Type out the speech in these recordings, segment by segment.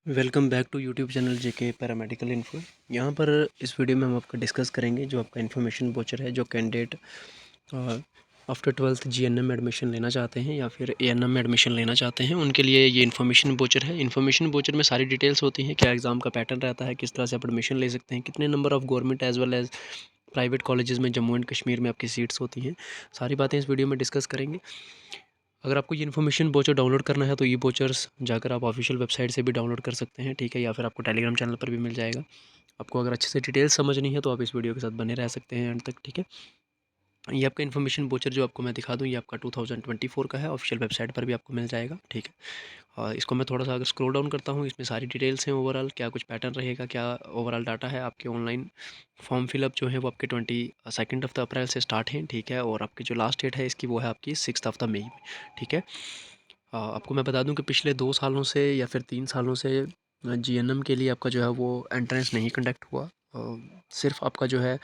Welcome back to YouTube channel JK paramedical info. यहाँ पर इस वीडियो में हम आपका डिस्कस करेंगे जो आपका इन्फॉर्मेशन वोचर है, जो candidate after 12th GNM admission लेना चाहते हैं या फिर एएनएम में एडमिशन लेना चाहते हैं, उनके लिए ये इन्फॉर्मेशन वोचर है। इन्फॉर्मेशन वोचर में सारी डिटेल्स होती हैं, क्या एग्ज़ाम का पैटर्न रहता है, किस तरह से आप एडमिशन ले सकते हैं, कितने number of government as well as private colleges में जम्मू एंड कश्मीर में आपकी सीट्स होती हैं। सारी बातें इस वीडियो में डिस्कस करेंगे। अगर आपको ये इन्फॉर्मेशन वोचर डाउनलोड करना है तो ई वोचर्स जाकर आप ऑफिशियल वेबसाइट से भी डाउनलोड कर सकते हैं, ठीक है, या फिर आपको टेलीग्राम चैनल पर भी मिल जाएगा। आपको अगर अच्छे से डिटेल्स समझनी है तो आप इस वीडियो के साथ बने रह सकते हैं एंड तक, ठीक है। ये आपका इन्फॉर्मेशन वोचर जो आपको मैं दिखा दूँ, ये आपका 2024 का है, ऑफिशियल वेबसाइट पर भी आपको मिल जाएगा, ठीक है। और इसको मैं थोड़ा सा अगर स्क्रॉल डाउन करता हूँ, इसमें सारी डिटेल्स हैं ओवरऑल, क्या कुछ पैटर्न रहेगा, क्या ओवरऑल डाटा है। आपके ऑनलाइन फॉर्म फिलअप जो है वो आपके 22 ऑफ द अप्रैल से स्टार्ट हैं, ठीक है। और आपकी जो लास्ट डेट है इसकी वो है आपकी 6 ऑफ द मई में, ठीक है। आपको मैं बता दूं कि पिछले 2 सालों से या फिर 3 सालों से जीएनएम के लिए आपका जो है वो एंट्रेंस नहीं कंडक्ट हुआ। सिर्फ आपका जो है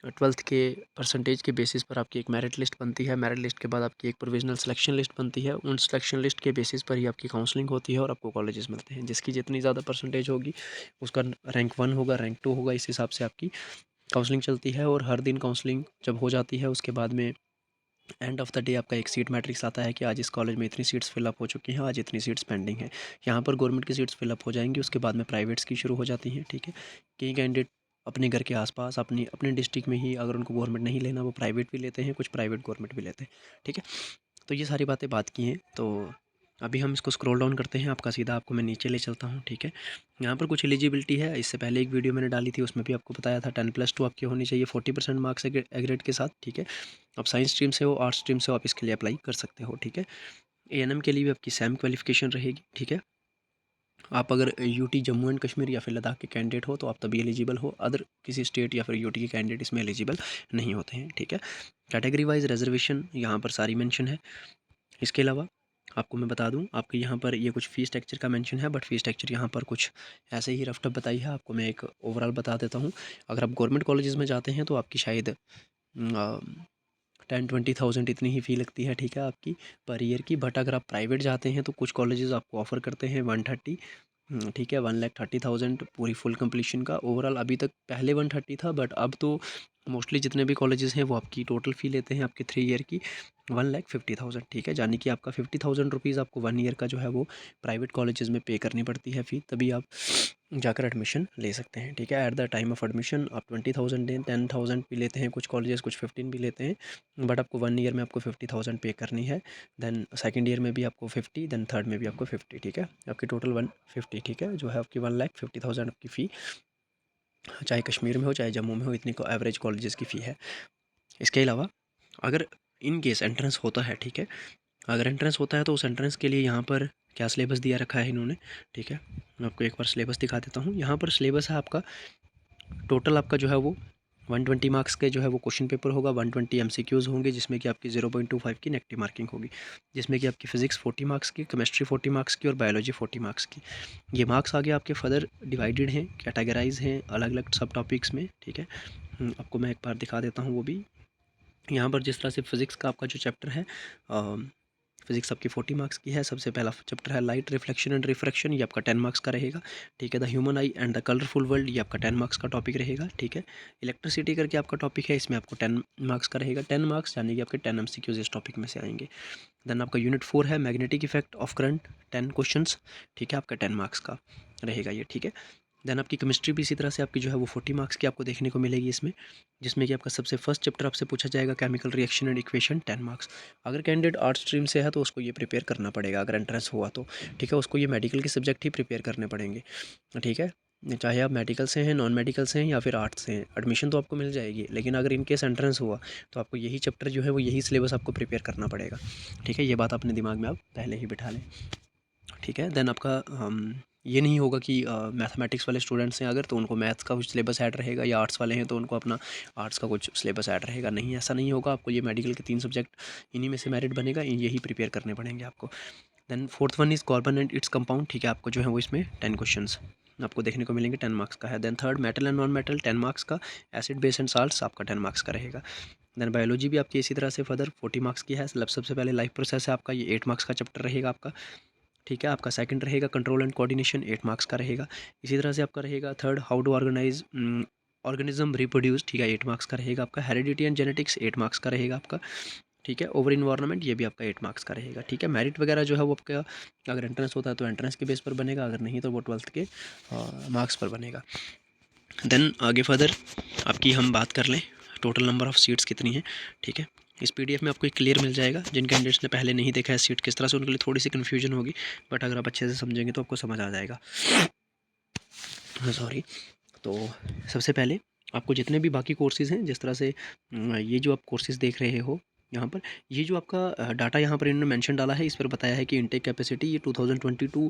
12th के परसेंटेज के बेसिस पर आपकी एक मेरिट लिस्ट बनती है। मेरिट लिस्ट के बाद आपकी एक प्रोविजनल सिलेक्शन लिस्ट बनती है। उन सिलेक्शन लिस्ट के बेसिस पर ही आपकी काउंसलिंग होती है और आपको कॉलेजेस मिलते हैं। जिसकी जितनी ज़्यादा परसेंटेज होगी उसका रैंक 1 होगा, रैंक 2 होगा, इस हिसाब से आपकी काउंसलिंग चलती है। और हर दिन काउंसलिंग जब हो जाती है उसके बाद में एंड ऑफ द डे आपका एक सीट मैट्रिक्स आता है कि आज इस कॉलेज में इतनी सीट्स फिलअप हो चुकी हैं, आज इतनी सीट्स पेंडिंग हैं। यहाँ पर गवर्नमेंट की सीट्स फिलअप हो जाएंगी, उसके बाद में प्राइवेट्स की शुरू हो जाती हैं, ठीक है। कई कैंडिडेट अपने घर के आसपास अपनी अपने डिस्ट्रिक्ट में ही, अगर उनको गवर्नमेंट नहीं लेना, वो प्राइवेट भी लेते हैं, कुछ प्राइवेट गवर्नमेंट भी लेते हैं, ठीक है। तो ये सारी बातें बात की हैं। तो अभी हम इसको स्क्रॉल डाउन करते हैं, आपका सीधा आपको मैं नीचे ले चलता हूँ, ठीक है। यहाँ पर कुछ एलिजिबिलिटी है। इससे पहले एक वीडियो मैंने डाली थी, उसमें भी आपको बताया था 10+2 आपकी होनी चाहिए 40% मार्क्स एग्रेड के साथ, ठीक है। आप साइंस स्ट्रीम से हो, आर्ट्स स्ट्रीम से हो, आप इसके लिए अप्लाई कर सकते हो, ठीक है। एएनएम के लिए भी आपकी सेम क्वालिफिकेशन रहेगी, ठीक है। आप अगर यूटी जम्मू एंड कश्मीर या फिर लद्दाख के कैंडिडेट हो तो आप तभी एलिजिबल हो, अदर किसी स्टेट या फिर यूटी के कैंडिडेट इसमें एलिजिबल नहीं होते हैं, ठीक है। कैटेगरी वाइज रिजर्वेशन यहाँ पर सारी मेंशन है। इसके अलावा आपको मैं बता दूं, आपके यहाँ पर ये कुछ फ़ीस स्ट्रक्चर का मेंशन है, बट फ़ीस स्ट्रक्चर यहाँ पर कुछ ऐसे ही रफ टफ बताई है। आपको मैं एक ओवरऑल बता देता हूँ। अगर आप गवर्नमेंट कॉलेजेस में जाते हैं तो आपकी शायद 10-20 थाउजेंड इतनी ही फ़ी लगती है, ठीक है, आपकी पर ईयर की। बट अगर आप प्राइवेट जाते हैं तो कुछ कॉलेजेस आपको ऑफ़र करते हैं 130, ठीक है, 1,30,000 पूरी फुल कंप्लीशन का। ओवरऑल अभी तक पहले 130 था, बट अब तो मोस्टली जितने भी कॉलेजेस हैं वो आपकी टोटल फ़ी लेते हैं आपके 3 ईयर की 1,50,000, ठीक है। यानी कि आपका 50,000 रुपीज़ आपको 1 ईयर का जो है वो प्राइवेट कॉलेजेस में पे करनी पड़ती है फ़ी, तभी आप जाकर एडमिशन ले सकते हैं, ठीक है। At the time of admission आप 20,000 दें, 10,000 भी लेते हैं कुछ कॉलेजेस, कुछ 15 भी लेते हैं, बट आपको 1 ईयर में आपको 50,000 पे करनी है। देन सेकंड ईयर में भी आपको 50, देन थर्ड में भी आपको 50, ठीक है। आपकी टोटल 150, ठीक है, जो है आपकी 1,50,000 आपकी फ़ी, चाहे कश्मीर में हो चाहे जम्मू में हो, इतनी को एवरेज कॉलेजेस की फ़ी है। इसके अलावा अगर इन केस एंट्रेंस होता है, ठीक है, अगर एंट्रेंस होता है तो उस एंट्रेंस के लिए यहाँ पर क्या सिलेबस दिया रखा है इन्होंने, ठीक है। मैं आपको एक बार सिलेबस दिखा देता हूँ। यहाँ पर सिलेबस है आपका टोटल, आपका जो है वो 120 मार्क्स के जो है वो क्वेश्चन पेपर होगा, 120 एमसीक्यूज़ होंगे, जिसमें कि आपकी 0.25 की नेगेटिव मार्किंग होगी, जिसमें कि आपकी फ़िज़िक्स 40 मार्क्स की, केमिस्ट्री 40 मार्क्स की और बायोलॉजी 40 मार्क्स की। ये मार्क्स आगे आपके फर्दर डिवाइडेड हैं, कैटेगराइज हैं अलग अलग सब टॉपिक्स में, ठीक है। आपको मैं एक बार दिखा देता हूँ वो भी। यहाँ पर जिस तरह से फ़िज़िक्स का आपका जो चैप्टर है, फिजिक्स आपकी 40 मार्क्स की है। सबसे पहला चैप्टर है लाइट रिफ्लेक्शन एंड रिफ्रैक्शन, ये आपका 10 मार्क्स का रहेगा, ठीक है। The human I and the colourful world, ये आपका 10 मार्क्स का टॉपिक रहेगा, ठीक है। इलेक्ट्रिसिटी करके आपका टॉपिक है, इसमें आपको 10 मार्क्स का रहेगा। 10 मार्क्स यानी कि आपके 10 एमसीक्यूज इस टॉपिक में से आएंगे। देन आपका यूनिट 4 है magnetic effect of current, 10 questions, ठीक है, आपका 10 मार्क्स का रहेगा ये, ठीक है। देन आपकी केमिस्ट्री भी इसी तरह से आपकी जो है वो 40 मार्क्स की आपको देखने को मिलेगी इसमें, जिसमें कि आपका सबसे फर्स्ट चैप्टर आपसे पूछा जाएगा chemical reaction and equation, 10 marks. अगर कैंडिडेट आर्ट स्ट्रीम से है तो उसको ये प्रिपेयर करना पड़ेगा, अगर एंट्रेंस हुआ तो, ठीक है, उसको ये मेडिकल के सब्जेक्ट ही प्रिपेयर करने पड़ेंगे, ठीक है। चाहे आप मेडिकल से हैं, नॉन मेडिकल से हैं या फिर आर्ट्स से हैं, एडमिशन तो आपको मिल जाएगी, लेकिन अगर इन केस एंट्रेंस हुआ तो आपको यही चैप्टर जो है वो यही सिलेबस आपको प्रिपेयर करना पड़ेगा, ठीक है। ये बात अपने दिमाग में आप पहले ही बिठा लें, ठीक है। देन आपका ये नहीं होगा कि मैथमेटिक्स वाले स्टूडेंट्स हैं अगर, तो उनको मैथ्स का कुछ सिलेबस ऐड रहेगा, या आर्ट्स वाले हैं तो उनको अपना आर्ट्स का कुछ सिलेबस ऐड रहेगा, नहीं, ऐसा नहीं होगा। आपको ये मेडिकल के 3 सब्जेक्ट इन्हीं में से मेरिट बनेगा, यही प्रिपेयर करने पड़ेंगे आपको। Then fourth one is carbon and its compound, ठीक है। आपको जो है वो इसमें 10 क्वेश्चंस आपको देखने को मिलेंगे, 10 मार्क्स का है। Then third metal and non metal, 10 marks का। एसिड बेस एंड साल्ट्स आपका 10 मार्क्स का रहेगा। देन बायोलॉजी भी आपकी इसी तरह से फर्दर 40 मार्क्स की है। सबसे पहले लाइफ प्रोसेस है आपका, ये 8 मार्क्स का चैप्टर रहेगा आपका। ठीक है। आपका सेकंड रहेगा कंट्रोल एंड कोऑर्डिनेशन, 8 मार्क्स का रहेगा। इसी तरह से आपका रहेगा third how to organise organism reproduce, ठीक है, 8 मार्क्स का रहेगा आपका। हेरिडिटी एंड जेनेटिक्स 8 मार्क्स का रहेगा आपका, ठीक है। ओवर इन्वायरमेंट ये भी आपका 8 मार्क्स का रहेगा, ठीक है। मेरिट वगैरह जो है वो आपका अगर एंट्रेंस होता है तो एंट्रेंस के बेस पर बनेगा, अगर नहीं तो वो 12th के मार्क्स पर बनेगा। देन आगे फर्दर आपकी हम बात कर लें टोटल नंबर ऑफ़ सीट्स कितनी हैं, ठीक है। इस पीडीएफ में आपको एक क्लियर मिल जाएगा। जिन कैंडिडेट्स ने पहले नहीं देखा है सीट किस तरह से, उनके लिए थोड़ी सी कन्फ्यूजन होगी, बट अगर आप अच्छे से समझेंगे तो आपको समझ आ जाएगा। सॉरी। तो सबसे पहले आपको जितने भी बाकी कोर्सेज़ हैं, जिस तरह से ये जो आप कोर्सेज़ देख रहे हो यहाँ पर, ये जो आपका डाटा यहाँ पर इन्होंने मेंशन डाला है, इस पर बताया है कि इनटेक कैपेसिटी ये 2022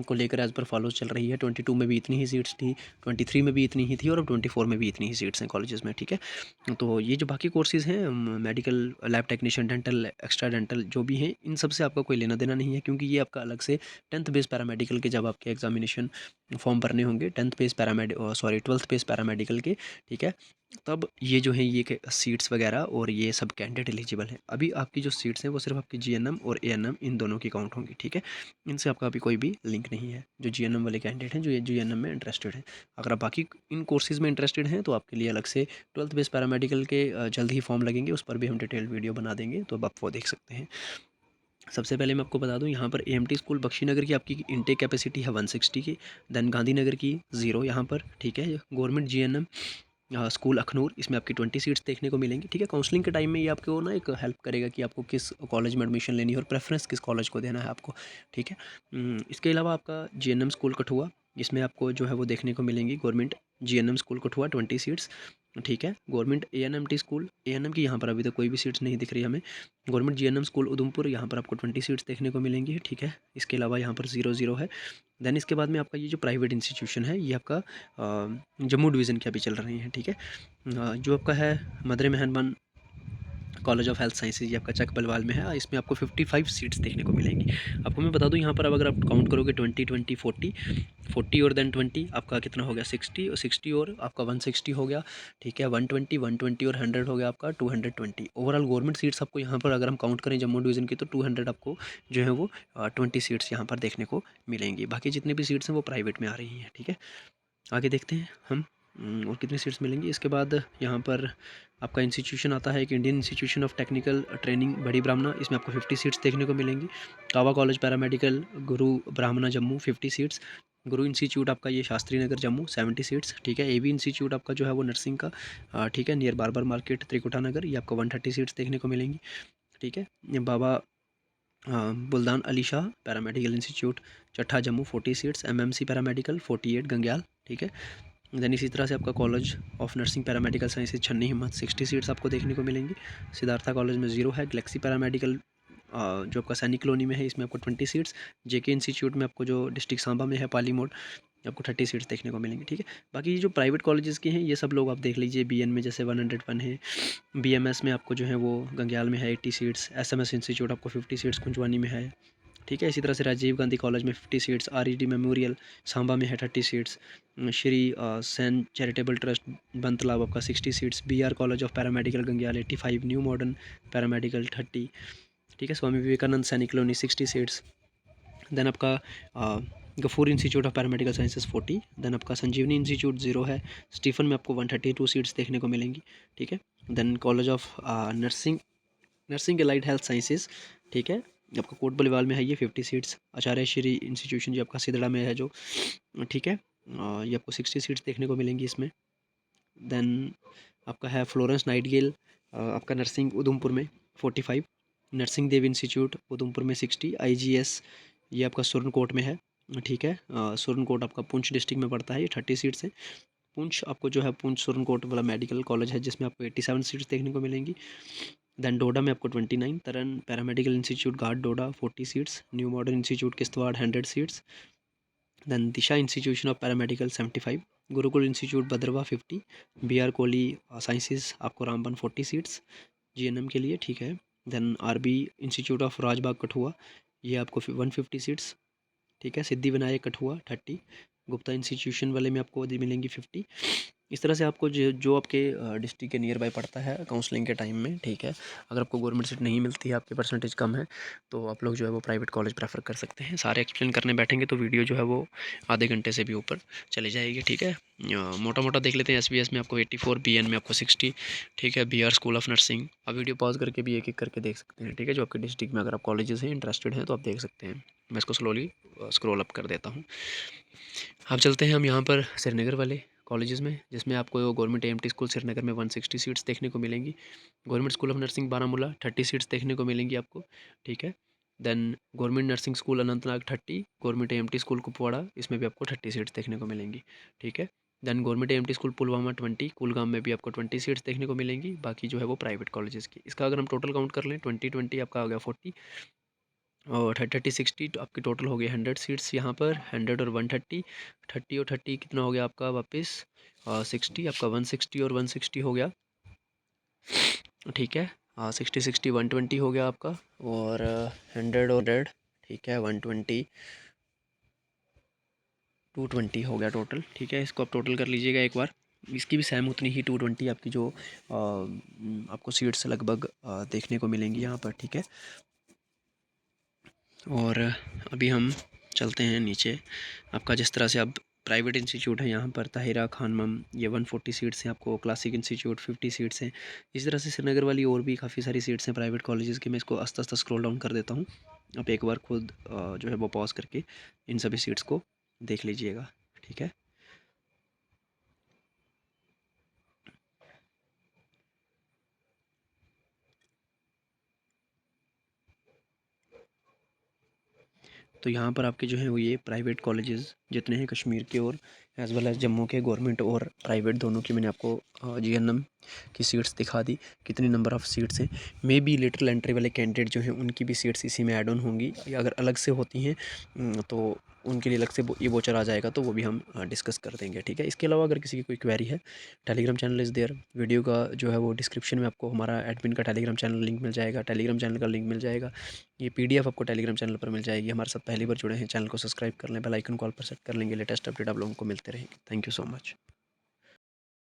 को लेकर एज़ पर फॉलो चल रही है। 22 में भी इतनी ही सीट्स थी, 23 में भी इतनी ही थी और अब 24 में भी इतनी ही सीट्स हैं कॉलेजेस में, ठीक है। तो ये जो बाकी कोर्सेज़ हैं medical, lab technician, dental, extra dental जो भी हैं, इन सब से आपका कोई लेना देना नहीं है, क्योंकि ये आपका अलग से 10th बेस पैरामेडिकल के जब आपके एग्जामिनेशन फॉर्म भरने होंगे 10th base sorry 12th base paramedical के, ठीक है, तब ये जो है ये सीट्स वगैरह और ये सब कैंडिडेट एलिजिबल हैं। अभी आपकी जो सीट्स हैं वो सिर्फ आपकी जीएनएम और एएनएम इन दोनों की काउंट होंगी, ठीक है। इनसे आपका अभी कोई भी लिंक नहीं है। जो जीएनएम वाले कैंडिडेट हैं, जो ये जीएनएम में इंटरेस्टेड हैं, अगर आप बाकी इन कोर्सेज़ में इंटरेस्टेड हैं तो आपके लिए अलग से 12th बेस पैरामेडिकल के जल्द ही फॉर्म लगेंगे, उस पर भी हम डिटेल्ड वीडियो बना देंगे, तो अब आप वो देख सकते हैं। सबसे पहले मैं आपको बता दूं, यहाँ पर एएमटी स्कूल बख्शीनगर की आपकी इनटेक कैपेसिटी है 160 की। देन गांधीनगर की 0 यहाँ पर, ठीक है। गवर्नमेंट जीएनएम स्कूल अखनूर, इसमें आपकी 20 सीट्स देखने को मिलेंगी, ठीक है। काउंसलिंग के टाइम में ये आपको ना एक हेल्प करेगा कि आपको किस कॉलेज में एडमिशन लेनी है और प्रेफरेंस किस कॉलेज को देना है आपको, ठीक है। इसके अलावा आपका जीएनएम स्कूल कठुआ, इसमें आपको जो है वो देखने को मिलेंगी government GNM school Kathua 20 seats, ठीक है। गवर्नमेंट एएनएमटी स्कूल, एएनएम की यहाँ पर अभी तक कोई भी सीट्स नहीं दिख रही हमें। गवर्नमेंट जीएनएम स्कूल उधमपुर, यहाँ पर आपको 20 सीट्स देखने को मिलेंगी, ठीक है। इसके अलावा यहाँ पर 0-0 है। देन इसके बाद में आपका ये जो प्राइवेट इंस्टीट्यूशन है, ये आपका जम्मू डिवीज़न की अभी चल रही हैं, ठीक है। जो आपका है मदर मेहरबान कॉलेज ऑफ हेल्थ साइंसेज, ये आपका चक बलवाल में है। इसमें आपको 55 सीट्स देखने को मिलेंगी। आपको मैं बता दूं, यहाँ पर अब अगर आप काउंट करोगे 20 20 40 40 और देन 20, आपका कितना हो गया 60, और 60 और आपका 160 हो गया, ठीक है। 120 120 और 100 हो गया आपका 220। ओवरऑल गवर्नमेंट सीट्स आपको यहाँ पर अगर हम काउंट करें जम्मू डिवीज़न की, तो 200 आपको जो है वो 20 सीट्स यहाँ पर देखने को मिलेंगी। बाकी जितनी भी सीट्स हैं वो प्राइवेट में आ रही हैं, ठीक है। आगे देखते हैं हम और कितनी सीट्स मिलेंगी। इसके बाद यहाँ पर आपका इंस्टीट्यूशन आता है, एक Indian institution of technical training बड़ी ब्राह्मणा, इसमें आपको 50 सीट्स देखने को मिलेंगी। कावा कॉलेज पैरामेडिकल गुरु ब्राह्मणा जम्मू 50 सीट्स। गुरु इंस्टीट्यूट आपका ये शास्त्री नगर जम्मू 70 सीट्स, ठीक है। एवी इंस्टीट्यूट आपका जो है वो नर्सिंग का, ठीक है, near barber market Trikuta Nagar, ये आपको 130 सीट्स देखने को मिलेंगी, ठीक है। ये Baba Buldan Ali Shah paramedical institute Chattha Jammu 40 seats. MMC paramedical 48 Gangyal, ठीक है। देन इसी तरह से आपका college of nursing paramedical sciences Channi Himmat 60 seats आपको देखने को मिलेंगी। सिद्धार्था कॉलेज में 0 है। गैलेक्सी पैरामेडिकल जो आपका सैनिक कॉलोनी में है, इसमें आपको 20 सीट्स। जेके इंस्टीट्यूट में आपको जो डिस्ट्रिक्ट सांबा में है पाली मोड़, आपको 30 सीट्स देखने को मिलेंगी, ठीक है। बाकी ये जो प्राइवेट कॉलेजेस के हैं ये सब लोग आप देख लीजिए। बीएन में जैसे 101 है। बीएमएस में आपको जो है वो गंग्याल में है 80 सीट्स। एसएमएस इंस्टीट्यूट आपको 50 सीट्स कुंजवानी में है, ठीक है। इसी तरह से राजीव गांधी कॉलेज में 50 सीट्स। आरईडी मेमोरियल सांबा में है 30 seats. Shri Sen charitable trust Bantalab आपका 60 seats. BR college of paramedical Gangyal 85। New modern paramedical 30, ठीक है। स्वामी विवेकानंद सैनिक कॉलोनी 60 सीट्स। देन आपका Gafoor institute of paramedical sciences 40। Then आपका संजीवनी इंस्टीट्यूट 0 है। स्टीफन में आपको 132 सीट्स देखने को मिलेंगी, ठीक है। Then college of nursing allied health sciences, ठीक है, आपका कोट बलीवाल में है ये 50 सीट्स। आचार्य श्री इंस्टीट्यूशन जो आपका सिदड़ा में है जो, ठीक है, ये आपको 60 सीट्स देखने को मिलेंगी इसमें। देन आपका है फ्लोरेंस नाइटगेल आपका नर्सिंग उधमपुर में 45। नर्सिंग देव इंस्टीट्यूट उधमपुर में 60। आईजीएस ये आपका सुरनकोट में है, ठीक है। सुरनकोट आपका पुंछ डिस्ट्रिक्ट में पड़ता है, ये 30 सीट्स है। पुंछ आपको जो है पुंछ सुरनकोट वाला मेडिकल कॉलेज है, जिसमें आपको 87 सीट्स देखने को मिलेंगी। देन डोडा में आपको 29। Taran paramedical institute Ghat Doda 40 seats. New modern institute Kishtwar 100 seats. Then Disha institution of paramedical 75। Gurukul institute Bhadarwah 50। BR Kohli sciences आपको रामबन 40 सीट्स जीएनएम के लिए, ठीक है। Then RB institute of Rajbagh Kathua, ये आपको 150 सीट्स, ठीक है। सिद्धि विनायक कठुआ 30। गुप्ता इंस्टीट्यूशन वाले में आपको मिलेंगी 50। इस तरह से आपको जो जो आपके डिस्ट्रिक्ट के नियर बाय पड़ता है काउंसलिंग के टाइम में, ठीक है। अगर आपको गवर्नमेंट सीट नहीं मिलती है, आपके परसेंटेज कम है, तो आप लोग जो है वो प्राइवेट कॉलेज प्रेफर कर सकते हैं। सारे एक्सप्लेन करने बैठेंगे तो वीडियो जो है वो आधे घंटे से भी ऊपर चली जाएगी, ठीक है। मोटा मोटा देख लेते हैं। SBS में आपको 84, BN में आपको 60, ठीक है। BR स्कूल ऑफ नर्सिंग, आप वीडियो पॉज करके भी एक एक करके देख सकते हैं, ठीक है। जो आपके डिस्ट्रिक्ट में अगर आप कॉलेजेस हैं, इंटरेस्टेड हैं, तो आप देख सकते हैं। मैं इसको स्लोली स्क्रॉल अप कर देता हूँ। अब चलते हैं हम यहाँ पर श्रीनगर वाले कॉलेजेस में, जिसमें आपको गवर्नमेंट AMT स्कूल श्रीनगर में 160 सीट्स देखने को मिलेंगी। Government school of nursing Baramulla 30 seats देखने को मिलेंगी आपको, ठीक है। Then government nursing school Anantnag 30, government AMT school Kupwara, इसमें भी आपको 30 सीट्स देखने को मिलेंगी, ठीक है। Then government AMT school Pulwama 20, Kulgam में भी आपको 20 सीट्स देखने को मिलेंगी। बाकी जो है वो प्राइवेट कॉलेजेस की। इसका अगर हम टोटल काउंट कर लें 20 आपका आ गया 40, और 30 60 तो आपकी टोटल हो गई 100 सीट्स यहाँ पर। 100 और 130, 30 और 30 कितना हो गया आपका वापस 60, आपका 160 और 160 हो गया, ठीक है। 60 60 120 हो गया आपका, और 100 और 100, ठीक है। 120 220 हो गया टोटल, ठीक है। इसको आप टोटल कर लीजिएगा एक बार। इसकी भी सेम उतनी ही 220 आपकी जो आपको सीट्स लगभग देखने को मिलेंगी यहाँ पर, ठीक है। और अभी हम चलते हैं नीचे। आपका जिस तरह से अब प्राइवेट इंस्टीट्यूट है यहाँ पर ताहिरा खानमम, ये 140 सीट्स हैं आपको। क्लासिक इंस्टीट्यूट 50 सीट्स हैं। इस तरह से श्रीनगर वाली और भी काफ़ी सारी सीट्स हैं प्राइवेट कॉलेजेस की। मैं इसको आस्ता आस्ता स्क्रॉल डाउन कर देता हूँ। आप एक बार खुद जो है वो पॉज करके इन सभी सीट्स को देख लीजिएगा, ठीक है। तो यहाँ पर आपके जो हैं वो ये प्राइवेट कॉलेजेस जितने हैं कश्मीर के और एज़ वेल एज़ जम्मू के, गवर्नमेंट और प्राइवेट दोनों की मैंने आपको GNM की सीट्स दिखा दी, कितनी नंबर ऑफ़ सीट्स हैं। मे बी लेटरल एंट्री वाले कैंडिडेट जो हैं उनकी भी सीट्स इसी में ऐड ऑन होंगी, या अगर अलग से होती हैं तो उनके लिए अलग से ये वोचर आ जाएगा, तो वो भी हम डिस्कस कर देंगे, ठीक है। इसके अलावा अगर किसी की कोई क्वेरी है, Telegram channel is there. Video का जो है वो डिस्क्रिप्शन में आपको हमारा एडमिन का टेलीग्राम चैनल लिंक मिल जाएगा, टेलीग्राम चैनल का लिंक मिल जाएगा। ये PDF आपको टेलीग्राम चैनल पर मिल जाएगी। हमारे साथ पहली बार जुड़े हैं, चैनल को सब्सक्राइब कर लें, बेल आइकन कॉल पर सेट कर लेंगे। लेटेस्ट अपडेट आप लोगों को मिलते रहेंगे। Thank you so much.